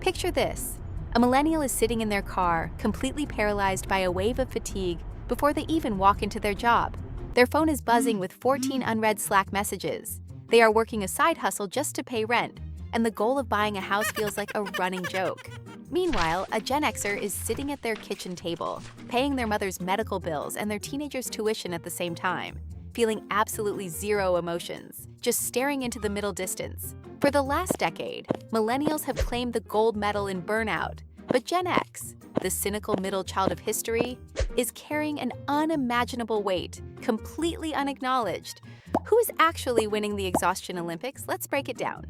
Picture this. A millennial is sitting in their car, completely paralyzed by a wave of fatigue before they even walk into their job. Their phone is buzzing with 14 unread Slack messages. They are working a side hustle just to pay rent, and the goal of buying a house feels like a running joke. Meanwhile, a Gen Xer is sitting at their kitchen table, paying their mother's medical bills and their teenager's tuition at the same time, feeling absolutely zero emotions, just staring into the middle distance. For the last decade, millennials have claimed the gold medal in burnout, but Gen X, the cynical middle child of history, is carrying an unimaginable weight, completely unacknowledged. Who is actually winning the Exhaustion Olympics? Let's break it down.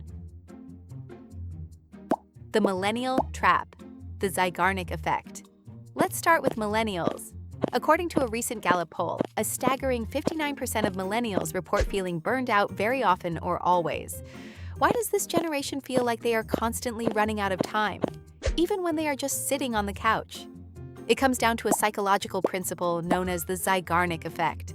The millennial trap, the Zeigarnik Effect. Let's start with millennials. According to a recent Gallup poll, a staggering 59% of millennials report feeling burned out very often or always. Why does this generation feel like they are constantly running out of time, even when they are just sitting on the couch? It comes down to a psychological principle known as the Zeigarnik Effect.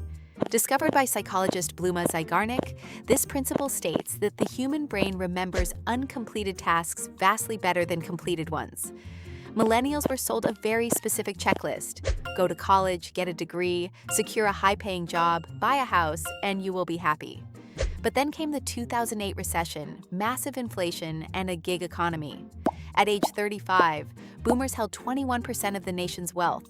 Discovered by psychologist Bluma Zeigarnik, this principle states that the human brain remembers uncompleted tasks vastly better than completed ones. Millennials were sold a very specific checklist: go to college, get a degree, secure a high-paying job, buy a house, and you will be happy. But then came the 2008 recession, massive inflation, and a gig economy. At age 35, boomers held 21% of the nation's wealth.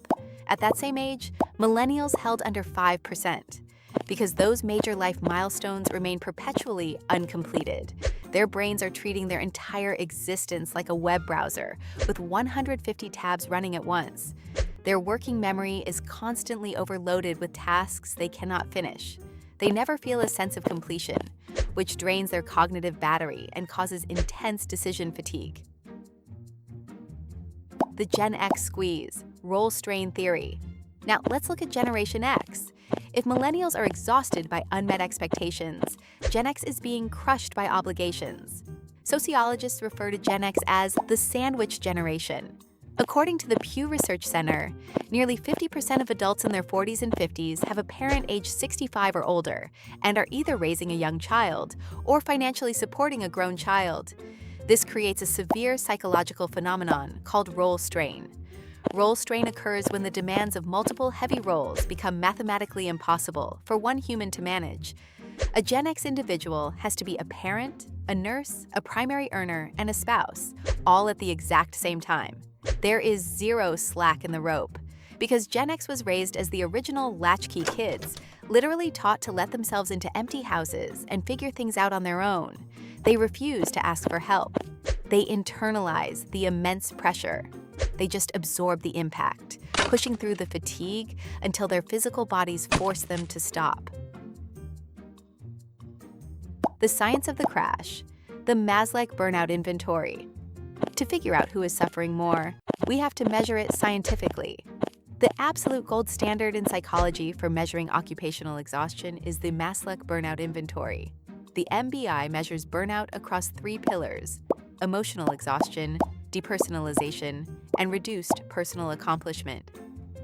At that same age, millennials held under 5%. Because those major life milestones remain perpetually uncompleted, their brains are treating their entire existence like a web browser, with 150 tabs running at once. Their working memory is constantly overloaded with tasks they cannot finish. They never feel a sense of completion, which drains their cognitive battery and causes intense decision fatigue. The Gen X squeeze, role strain theory. Now let's look at Generation X. If millennials are exhausted by unmet expectations, Gen X is being crushed by obligations. Sociologists refer to Gen X as the sandwich generation. According to the Pew Research Center, nearly 50% of adults in their 40s and 50s have a parent aged 65 or older and are either raising a young child or financially supporting a grown child. This creates a severe psychological phenomenon called role strain. Role strain occurs when the demands of multiple heavy roles become mathematically impossible for one human to manage. A Gen X individual has to be a parent, a nurse, a primary earner, and a spouse, all at the exact same time. There is zero slack in the rope, because Gen X was raised as the original latchkey kids, literally taught to let themselves into empty houses and figure things out on their own. They refuse to ask for help. They internalize the immense pressure. They just absorb the impact, pushing through the fatigue until their physical bodies force them to stop. The science of the crash, the Maslach Burnout Inventory. To figure out who is suffering more, we have to measure it scientifically. The absolute gold standard in psychology for measuring occupational exhaustion is the Maslach Burnout Inventory. The MBI measures burnout across 3 pillars: emotional exhaustion, depersonalization, and reduced personal accomplishment.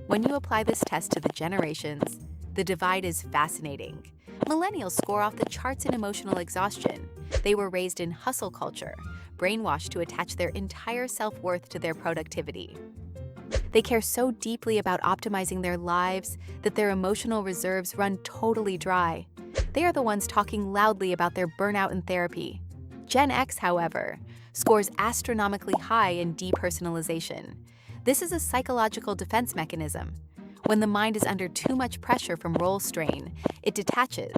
When you apply this test to the generations, the divide is fascinating. Millennials score off the charts in emotional exhaustion. They were raised in hustle culture, brainwashed to attach their entire self-worth to their productivity. They care so deeply about optimizing their lives that their emotional reserves run totally dry. They are the ones talking loudly about their burnout in therapy. Gen X, however, scores astronomically high in depersonalization. This is a psychological defense mechanism. When the mind is under too much pressure from role strain, it detaches.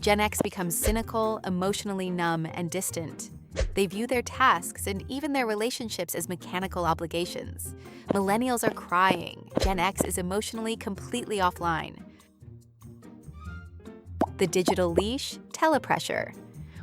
Gen X becomes cynical, emotionally numb, and distant. They view their tasks and even their relationships as mechanical obligations. Millennials are crying. Gen X is emotionally completely offline. The digital leash, telepressure.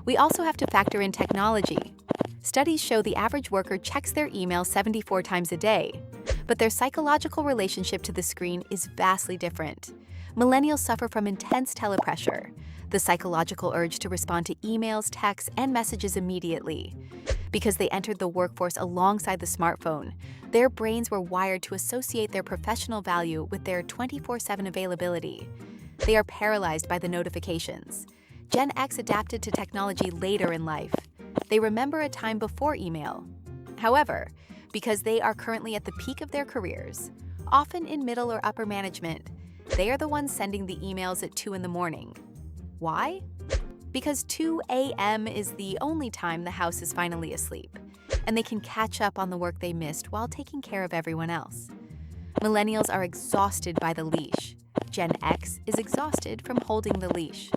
We also have to factor in technology. Studies show the average worker checks their email 74 times a day, but their psychological relationship to the screen is vastly different. Millennials suffer from intense telepressure, the psychological urge to respond to emails, texts, and messages immediately. Because they entered the workforce alongside the smartphone, their brains were wired to associate their professional value with their 24/7 availability. They are paralyzed by the notifications. Gen X adapted to technology later in life. They remember a time before email. However, because they are currently at the peak of their careers, often in middle or upper management, they are the ones sending the emails at 2 in the morning. Why? Because 2 a.m. is the only time the house is finally asleep, and they can catch up on the work they missed while taking care of everyone else. Millennials are exhausted by the leash. Gen X is exhausted from holding the leash.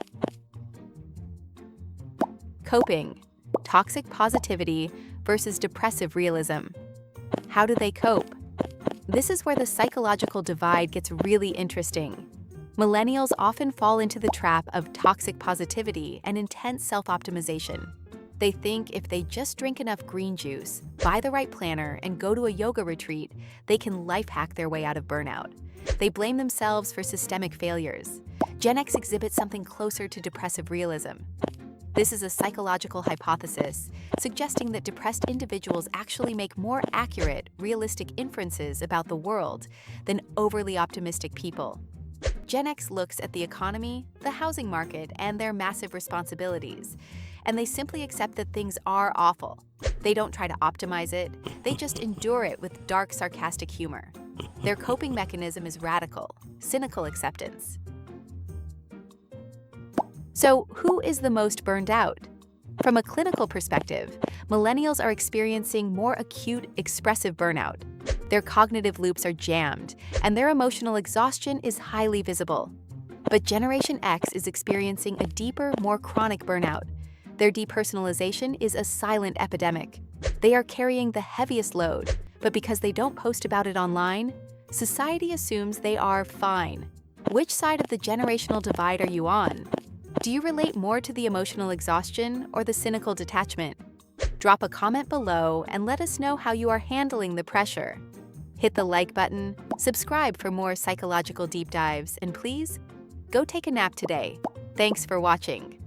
Coping: toxic positivity versus depressive realism. How do they cope? This is where the psychological divide gets really interesting. Millennials often fall into the trap of toxic positivity and intense self-optimization. They think if they just drink enough green juice, buy the right planner, and go to a yoga retreat, they can life hack their way out of burnout. They blame themselves for systemic failures. Gen X exhibits something closer to depressive realism. This is a psychological hypothesis suggesting that depressed individuals actually make more accurate, realistic inferences about the world than overly optimistic people. Gen X looks at the economy, the housing market, and their massive responsibilities, and they simply accept that things are awful. They don't try to optimize it, they just endure it with dark, sarcastic humor. Their coping mechanism is radical, cynical acceptance. So, who is the most burned out? From a clinical perspective, millennials are experiencing more acute, expressive burnout. Their cognitive loops are jammed, and their emotional exhaustion is highly visible. But Generation X is experiencing a deeper, more chronic burnout. Their depersonalization is a silent epidemic. They are carrying the heaviest load, but because they don't post about it online, society assumes they are fine. Which side of the generational divide are you on? Do you relate more to the emotional exhaustion or the cynical detachment? Drop a comment below and let us know how you are handling the pressure. Hit the like button, subscribe for more psychological deep dives, and please, go take a nap today. Thanks for watching.